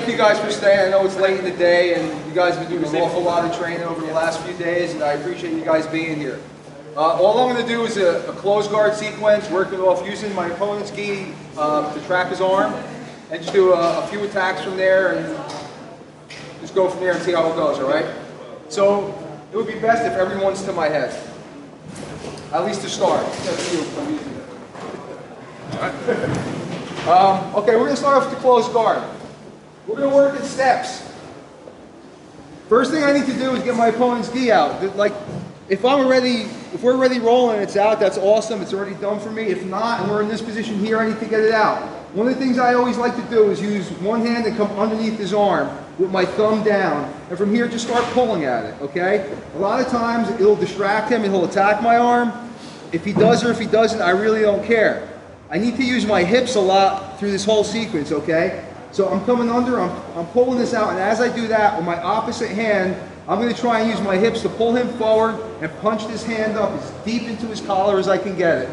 thank you guys for staying. I know it's late in the day and you guys have been doing an awful lot of training over the last few days, and I appreciate you guys being here. All I'm going to do is a close guard sequence, working off using my opponent's gi to trap his arm, and just do a few attacks from there and just go from there and see how it goes, alright? So it would be best if everyone's to my head, at least to start. Okay, we're going to start off with the close guard. We're going to work in steps. First thing I need to do is get my opponent's gi out. Like, if we're already rolling and it's out, that's awesome. It's already done for me. If not, and we're in this position here, I need to get it out. One of the things I always like to do is use one hand and come underneath his arm with my thumb down, and from here just start pulling at it, okay? A lot of times it'll distract him and he'll attack my arm. If he does or if he doesn't, I really don't care. I need to use my hips a lot through this whole sequence, okay? So I'm coming under, I'm pulling this out, and as I do that, with my opposite hand, I'm going to try and use my hips to pull him forward and punch this hand up as deep into his collar as I can get it.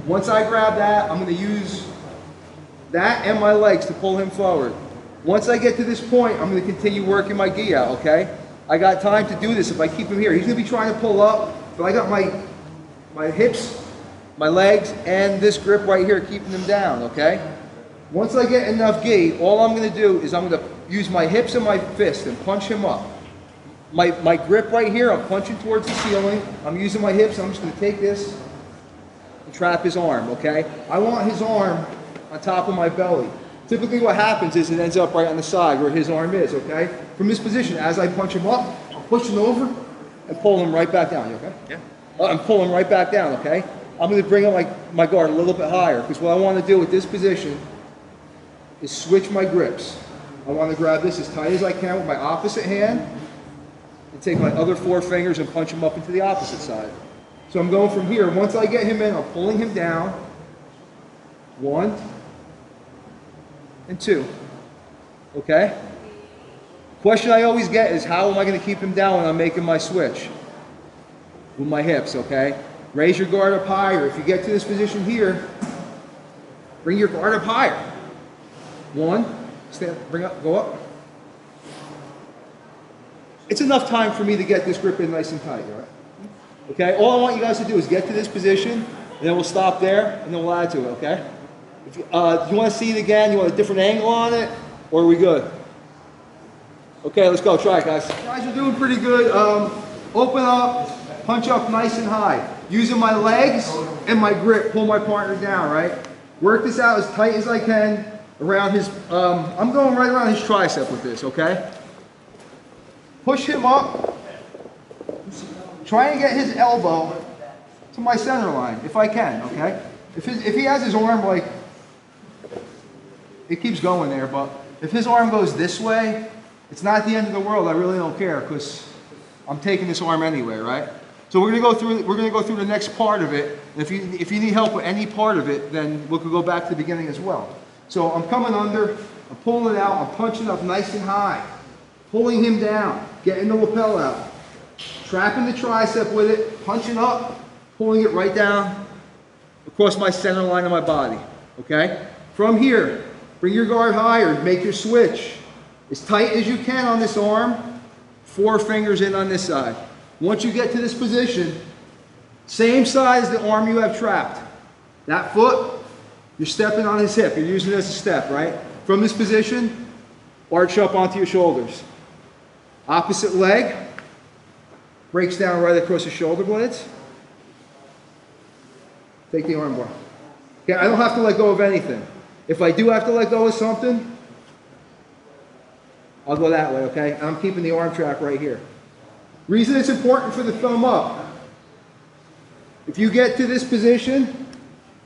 Once I grab that, I'm going to use that and my legs to pull him forward. Once I get to this point, I'm going to continue working my gi out, okay? I got time to do this if I keep him here. He's going to be trying to pull up, but I got my hips, my legs, and this grip right here keeping them down, okay? Once I get enough gi, all I'm going to do is I'm going to use my hips and my fist and punch him up. My grip right here, I'm punching towards the ceiling. I'm using my hips. I'm just going to take this and trap his arm, okay? I want his arm on top of my belly. Typically what happens is it ends up right on the side where his arm is, okay? From this position, as I punch him up, I'm pushing over and pull him right back down, you okay? Yeah. I'm pulling right back down, okay? I'm going to bring up my guard a little bit higher, because what I want to do with this position is switch my grips. I want to grab this as tight as I can with my opposite hand and take my other 4 fingers and punch him up into the opposite side. So I'm going from here. Once I get him in, I'm pulling him down. 1 and 2. Okay? Question I always get is, how am I going to keep him down when I'm making my switch? With my hips, okay? Raise your guard up higher. If you get to this position here, bring your guard up higher. 1, stand, bring up, go up. It's enough time for me to get this grip in nice and tight, all right? Okay, all I want you guys to do is get to this position, and then we'll stop there, and then we'll add to it, okay? If you want to see it again, you want a different angle on it, or are we good? Okay, let's go, try it, guys. You guys are doing pretty good. Open up, punch up nice and high. Using my legs and my grip, pull my partner down, right? Work this out as tight as I can around his, I'm going right around his tricep with this, okay? Push him up. Try and get his elbow to my center line, if I can, okay? If he has his arm like, it keeps going there, but if his arm goes this way, it's not the end of the world. I really don't care, because I'm taking this arm anyway, right? So we're gonna go through the next part of it. If you need help with any part of it, then we could go back to the beginning as well. So I'm coming under, I'm pulling it out, I'm punching up nice and high, pulling him down, getting the lapel out, trapping the tricep with it, punching up, pulling it right down across my center line of my body, okay? From here, bring your guard higher, make your switch. As tight as you can on this arm, 4 fingers in on this side. Once you get to this position, same side as the arm you have trapped. That foot, you're stepping on his hip. You're using it as a step, right? From this position, arch up onto your shoulders. Opposite leg, breaks down right across the shoulder blades. Take the armbar. Okay, I don't have to let go of anything. If I do have to let go of something, I'll go that way, okay? I'm keeping the arm trap right here. Reason it's important for the thumb up. If you get to this position,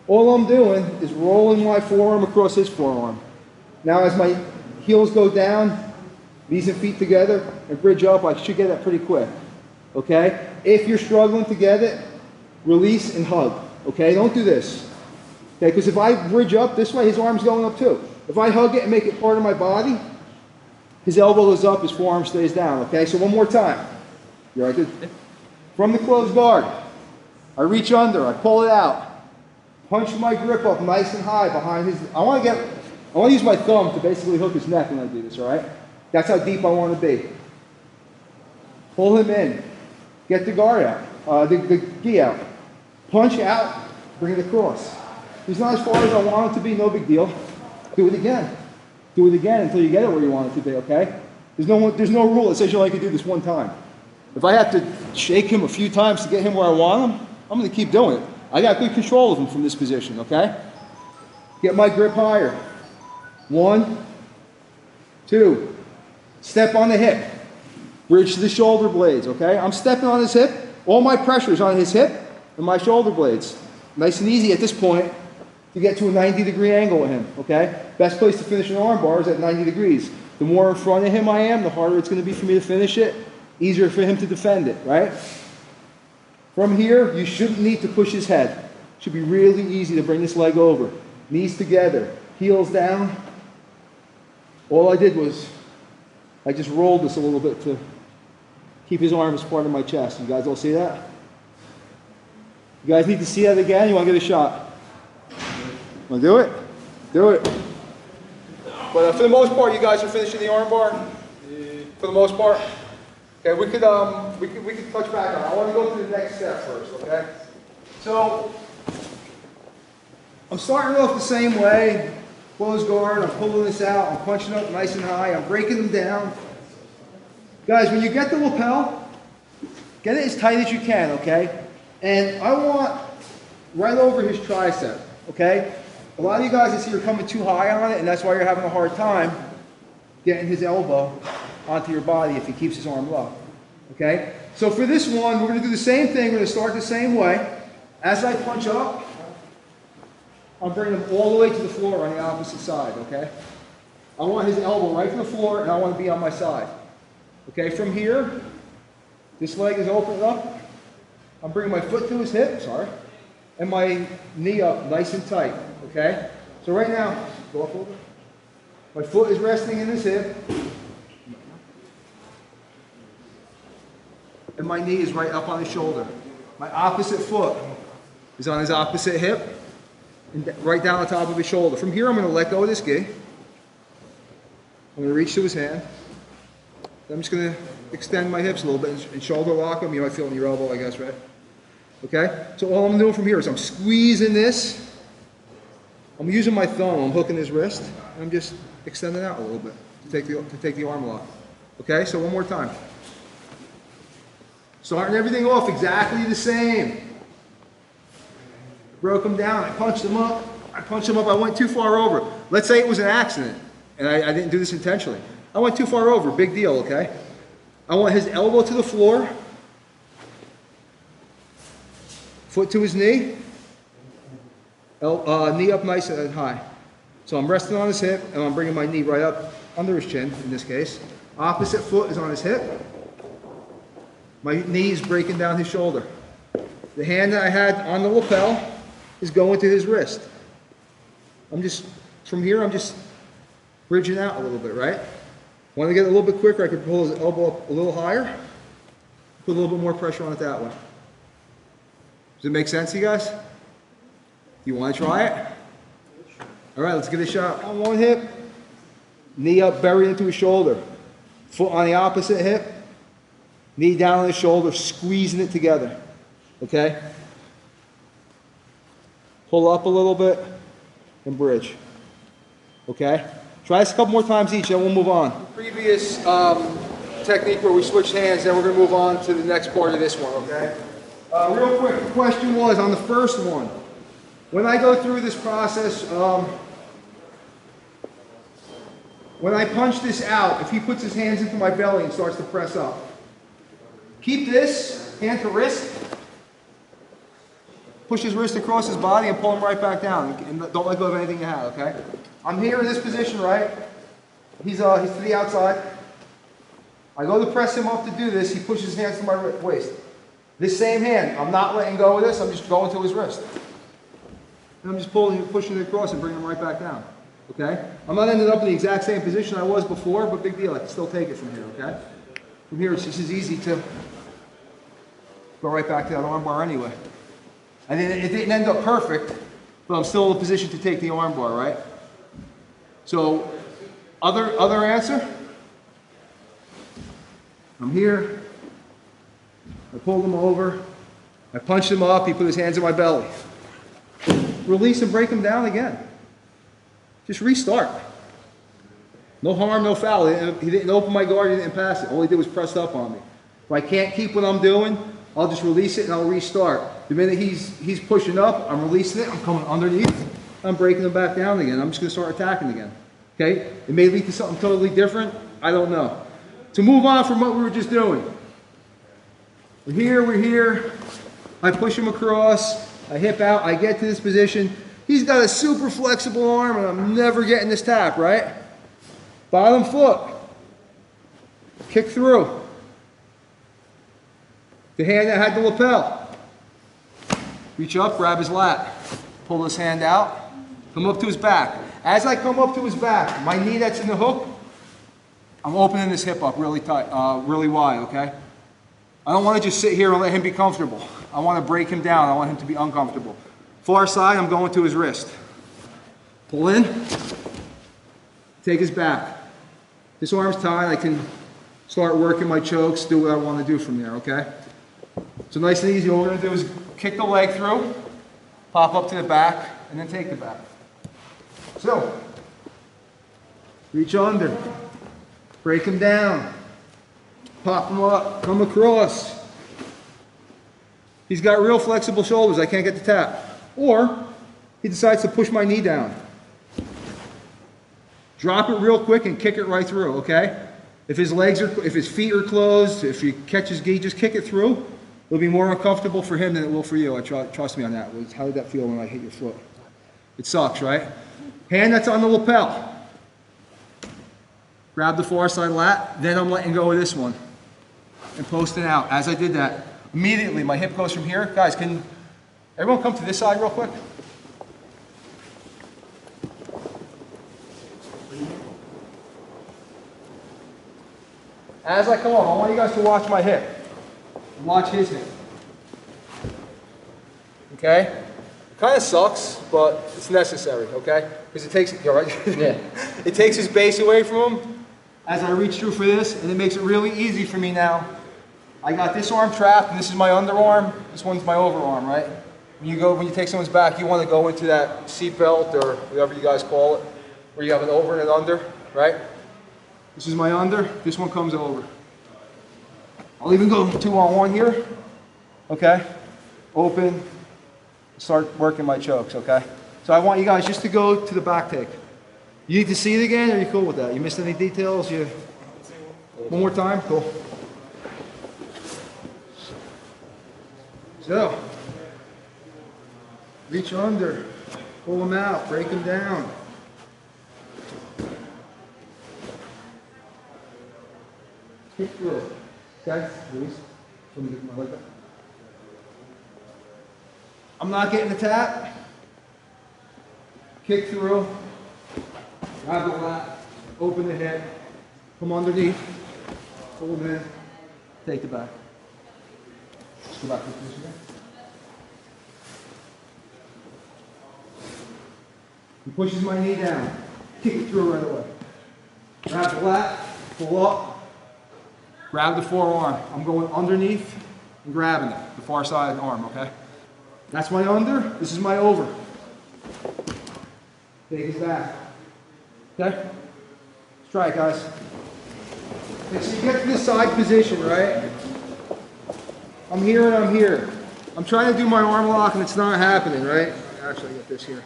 all I'm doing is rolling my forearm across his forearm. Now as my heels go down, knees and feet together, and bridge up, I should get that pretty quick, okay? If you're struggling to get it, release and hug, okay? Don't do this, okay? Because if I bridge up this way, his arm's going up too. If I hug it and make it part of my body, his elbow goes up, his forearm stays down, okay? So one more time. You all right? From the closed guard, I reach under, I pull it out, punch my grip up nice and high behind his, I want to get I want to use my thumb to basically hook his neck when I do this, all right? That's how deep I want to be. Pull him in. Get the guard out, the gi out. Punch out, bring it across. He's not as far as I want it to be, no big deal. Do it again. Do it again until you get it where you want it to be, okay? There's no rule that says you only can do this one time. If I have to shake him a few times to get him where I want him, I'm going to keep doing it. I got good control of him from this position, okay? Get my grip higher. 1, 2. Step on the hip. Bridge to the shoulder blades, okay? I'm stepping on his hip. All my pressure is on his hip and my shoulder blades. Nice and easy at this point to get to a 90-degree angle with him, okay? Best place to finish an arm bar is at 90 degrees. The more in front of him I am, the harder it's going to be for me to finish it. Easier for him to defend it, right? From here, you shouldn't need to push his head. It should be really easy to bring this leg over. Knees together, heels down. All I did was, I just rolled this a little bit to keep his arm as part of my chest. You guys all see that? You guys need to see that again? You want to get a shot? Want to do it? Do it. But for the most part, you guys are finishing the arm bar? For the most part? Okay, we could touch back on it. I want to go to the next step first, okay? So, I'm starting off the same way. Close guard, I'm pulling this out, I'm punching up nice and high, I'm breaking them down. Guys, when you get the lapel, get it as tight as you can, okay? And I want right over his tricep, okay? A lot of you guys I see are coming too high on it, and that's why you're having a hard time getting his elbow onto your body if he keeps his arm low, okay? So for this one, we're going to do the same thing. We're going to start the same way. As I punch up, I'm bringing him all the way to the floor on the opposite side, okay? I want his elbow right to the floor, and I want to be on my side. Okay, from here, this leg is opened up. I'm bringing my foot to his hip, sorry, and my knee up nice and tight, okay? So right now, go up a little bit. My foot is resting in his hip, and my knee is right up on his shoulder. My opposite foot is on his opposite hip, and right down on top of his shoulder. From here, I'm going to let go of this gi. I'm going to reach to his hand. I'm just going to extend my hips a little bit and shoulder lock them. You might feel in your elbow, I guess, right? Okay? So all I'm doing from here is I'm squeezing this. I'm using my thumb. I'm hooking his wrist. And I'm just extending out a little bit to take the arm lock. Okay? So one more time. Starting everything off exactly the same. Broke him down. I punched him up. I went too far over. Let's say it was an accident, and I didn't do this intentionally. I went too far over. Big deal, okay? I want his elbow to the floor, foot to his knee, knee up nice and high. So I'm resting on his hip, and I'm bringing my knee right up under his chin, in this case. Opposite foot is on his hip. My knee is breaking down his shoulder. The hand that I had on the lapel is going to his wrist. From here, I'm just bridging out a little bit, right? Want to get a little bit quicker, I could pull his elbow up a little higher, put a little bit more pressure on it that way. Does it make sense to you guys? You want to try it? All right, let's give it a shot. On one hip, knee up, buried into his shoulder. Foot on the opposite hip, knee down on his shoulder, squeezing it together. Okay? Pull up a little bit and bridge. Okay? Try this a couple more times each, then we'll move on. The previous technique where we switched hands, then we're going to move on to the next part of this one, okay? Real quick, the question was on the first one. When I go through this process, when I punch this out, if he puts his hands into my belly and starts to press up, keep this hand to wrist, push his wrist across his body and pull him right back down. And don't let go of anything you have, okay? I'm here in this position, right? He's to the outside. I go to press him up to do this. He pushes his hands to my waist. This same hand, I'm not letting go of this. I'm just going to his wrist. And I'm just pushing it across and bringing him right back down, okay? I'm not ending up in the exact same position I was before, but big deal. I can still take it from here, okay? From here, it's just as easy to go right back to that arm bar anyway. And it didn't end up perfect, but I'm still in a position to take the arm bar, right? So, other answer? I'm here. I pulled him over. I punched him up. He put his hands in my belly. Release and break him down again. Just restart. No harm, no foul. He didn't open my guard, he didn't pass it. All he did was press up on me. If I can't keep what I'm doing, I'll just release it and I'll restart. The minute he's pushing up, I'm releasing it, I'm coming underneath, I'm breaking him back down again. I'm just gonna start attacking again. Okay? It may lead to something totally different, I don't know. To move on from what we were just doing. We're here. I push him across, I hip out, I get to this position. He's got a super flexible arm and I'm never getting this tap, right? Bottom foot. Kick through. The hand that had the lapel. Reach up, grab his lat. Pull his hand out. Come up to his back. As I come up to his back, my knee that's in the hook, I'm opening this hip up really tight, really wide, okay? I don't want to just sit here and let him be comfortable. I want to break him down. I want him to be uncomfortable. Far side, I'm going to his wrist. Pull in. Take his back. This arm's tied. I can start working my chokes, do what I want to do from there, okay? So nice and easy. All we're going to do is kick the leg through, pop up to the back, and then take the back. So, reach under, break him down, pop him up, come across. He's got real flexible shoulders. I can't get the tap. Or he decides to push my knee down. Drop it real quick and kick it right through, okay? If his feet are closed, if he catches gi, just kick it through. It'll be more uncomfortable for him than it will for you. Trust me on that. How did that feel when I hit your foot? It sucks, right? Hand that's on the lapel. Grab the far side lat, then I'm letting go of this one and posting out. As I did that, immediately my hip goes from here. Guys, can everyone come to this side real quick? As I come up, I want you guys to watch my hip. Watch his hip. Okay? It kind of sucks, but it's necessary, okay? Because it takes, you're right? Yeah. It takes his base away from him as I reach through for this, and it makes it really easy for me now. I got this arm trapped, and this is my underarm. This one's my overarm, right? When you take someone's back, you want to go into that seat belt or whatever you guys call it, where you have an over and an under, right? This is my under, this one comes over. I'll even go 2-on-1 here, okay? Open, start working my chokes, okay? So I want you guys just to go to the back take. You need to see it again, or are you cool with that? You missed any details? One more time? Cool. So, reach under, pull them out, break them down. Kick through. Okay, release. Let me get my leg back. I'm not getting the tap. Kick through. Grab the lat. Open the head. Come underneath. Pull them in. Take the back. Let's go back to this again. He pushes my knee down. Kick it through right away. Grab the lat. Pull up. Grab the forearm. I'm going underneath and grabbing it, the far side arm, okay? That's my under, this is my over. Take his back. Okay? Let's try it, guys. Okay, so you get to this side position, right? I'm here and I'm here. I'm trying to do my arm lock and it's not happening, right? Actually, I get this here.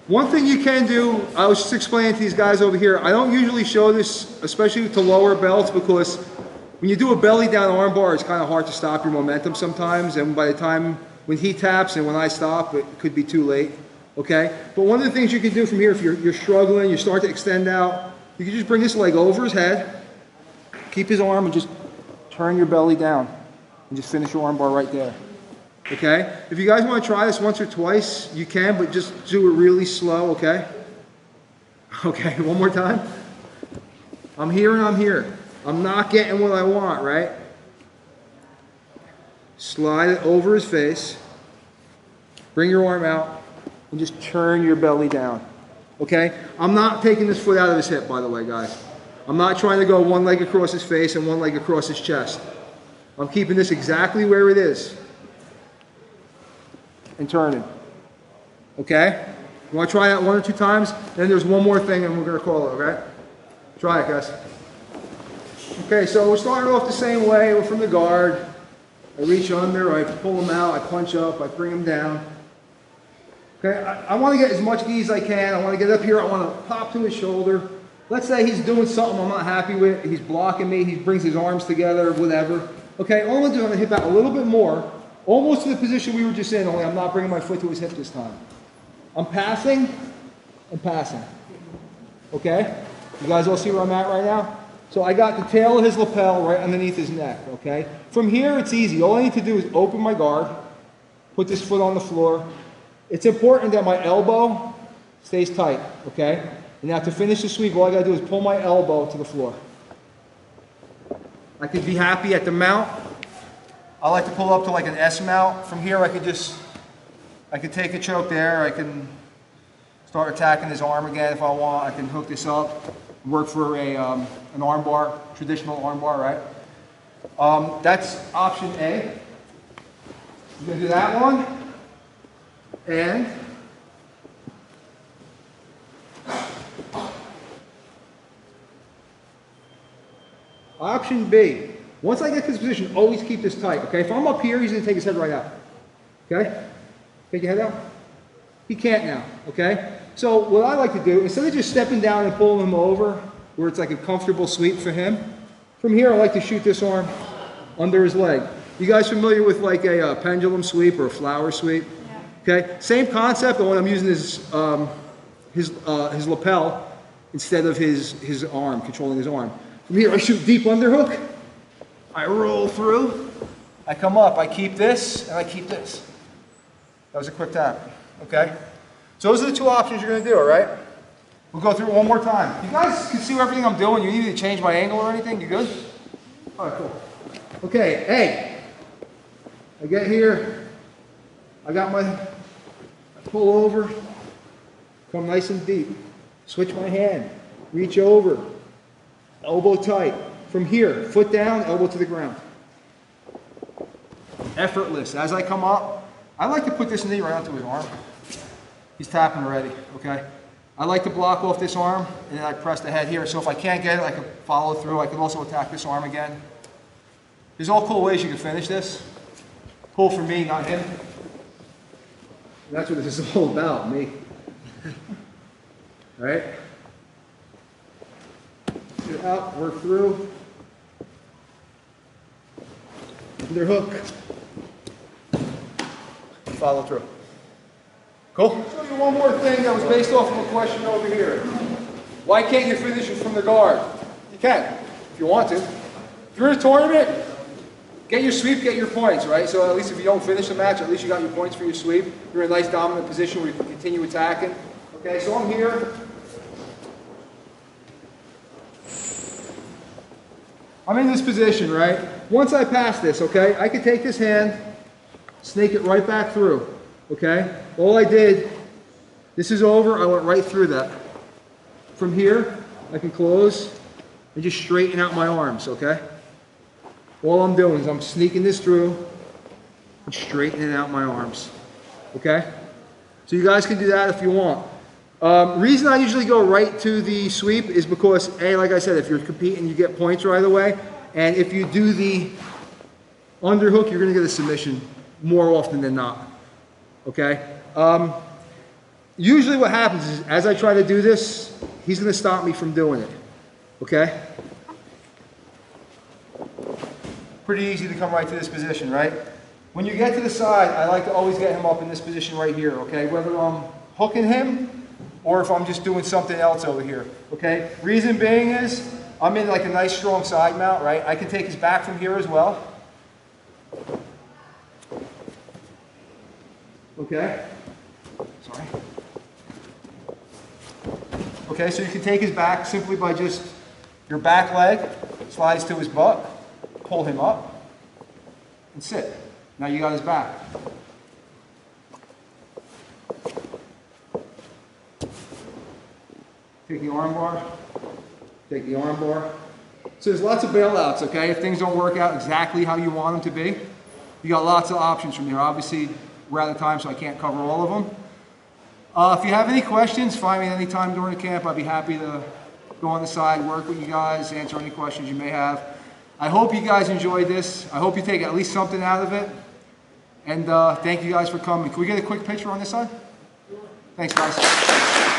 One thing you can do, I was just explaining to these guys over here, I don't usually show this, especially to lower belts, because when you do a belly down arm bar, it's kind of hard to stop your momentum sometimes, and by the time when he taps and when I stop, it could be too late, okay? But one of the things you can do from here, if you're struggling, you start to extend out, you can just bring this leg over his head, keep his arm, and just turn your belly down, and just finish your arm bar right there. Okay? If you guys want to try this once or twice, you can, but just do it really slow, okay? Okay, one more time. I'm here and I'm here. I'm not getting what I want, right? Slide it over his face. Bring your arm out and just turn your belly down. okay? I'm not taking this foot out of his hip, by the way, guys. I'm not trying to go one leg across his face and one leg across his chest. I'm keeping this exactly where it is and turning, okay? You want to try that 1 or 2 times? Then there's one more thing and we're going to call it, okay? Try it, guys. Okay, so we're starting off the same way. We're from the guard. I reach under, I pull him out, I punch up, I bring him down. Okay, I want to get as much gi as I can. I want to get up here, I want to pop to his shoulder. Let's say he's doing something I'm not happy with. He's blocking me, he brings his arms together, whatever. Okay, all I'm going to do is I'm going to hip out a little bit more, almost to the position we were just in, only I'm not bringing my foot to his hip this time. I'm passing and passing. Okay? You guys all see where I'm at right now? So I got the tail of his lapel right underneath his neck, okay? From here, it's easy. All I need to do is open my guard, put this foot on the floor. It's important that my elbow stays tight, okay? And now to finish the sweep, all I gotta do is pull my elbow to the floor. I could be happy at the mount. I like to pull up to like an S mount. From here, I could take a choke there. I can start attacking his arm again if I want. I can hook this up, work for an armbar, traditional armbar, right? That's option A. You're gonna do that one, and option B. Once I get to this position, always keep this tight, okay? If I'm up here, he's gonna take his head right out, okay? Take your head out. He can't now, okay? So what I like to do, instead of just stepping down and pulling him over, where it's like a comfortable sweep for him, from here I like to shoot this arm under his leg. You guys familiar with like a pendulum sweep or a flower sweep? Yeah. Okay, same concept, but when I'm using his lapel instead of his arm, controlling his arm. From here I shoot deep underhook, I roll through, I come up, I keep this, and I keep this. That was a quick tap, okay? So those are the 2 options you're gonna do, all right? We'll go through it one more time. You guys can see everything I'm doing. You need me to change my angle or anything? You good? All right, cool. Okay, hey. I get here. I pull over. Come nice and deep. Switch my hand. Reach over. Elbow tight. From here, foot down, elbow to the ground. Effortless. As I come up, I like to put this knee right onto his arm. He's tapping already, okay? I like to block off this arm, and then I press the head here. So if I can't get it, I can follow through. I can also attack this arm again. There's all cool ways you can finish this. Cool for me, not him. And that's what this is all about, me. All right? Get out, work through. Underhook. Follow through. Cool? I'll show you one more thing that was based off of a question over here. Why can't you finish it from the guard? You can, if you want to. If you're in a tournament, get your sweep, get your points, right? So at least if you don't finish the match, at least you got your points for your sweep. You're in a nice dominant position where you can continue attacking. Okay, so I'm here. I'm in this position, right? Once I pass this, okay, I can take this hand, snake it right back through. Okay, all I did, this is over, I went right through that. From here, I can close and just straighten out my arms, okay? All I'm doing is I'm sneaking this through and straightening out my arms, okay? So you guys can do that if you want. Reason I usually go right to the sweep is because, A, like I said, if you're competing, you get points right away. And if you do the underhook, you're gonna get a submission more often than not. Okay? Usually what happens is, as I try to do this, he's going to stop me from doing it. Okay? Pretty easy to come right to this position, right? When you get to the side, I like to always get him up in this position right here, okay? Whether I'm hooking him or if I'm just doing something else over here, okay? Reason being is, I'm in like a nice strong side mount, right? I can take his back from here as well. Okay, sorry. Okay, so you can take his back simply by just your back leg slides to his butt, pull him up, and sit. Now you got his back. Take the armbar. Take the armbar. So there's lots of bailouts, okay? If things don't work out exactly how you want them to be, you got lots of options from there. Obviously, we're out of time, so I can't cover all of them. If you have any questions, find me at any time during the camp. I'd be happy to go on the side, work with you guys, answer any questions you may have. I hope you guys enjoyed this. I hope you take at least something out of it. And thank you guys for coming. Can we get a quick picture on this side? Thanks, guys.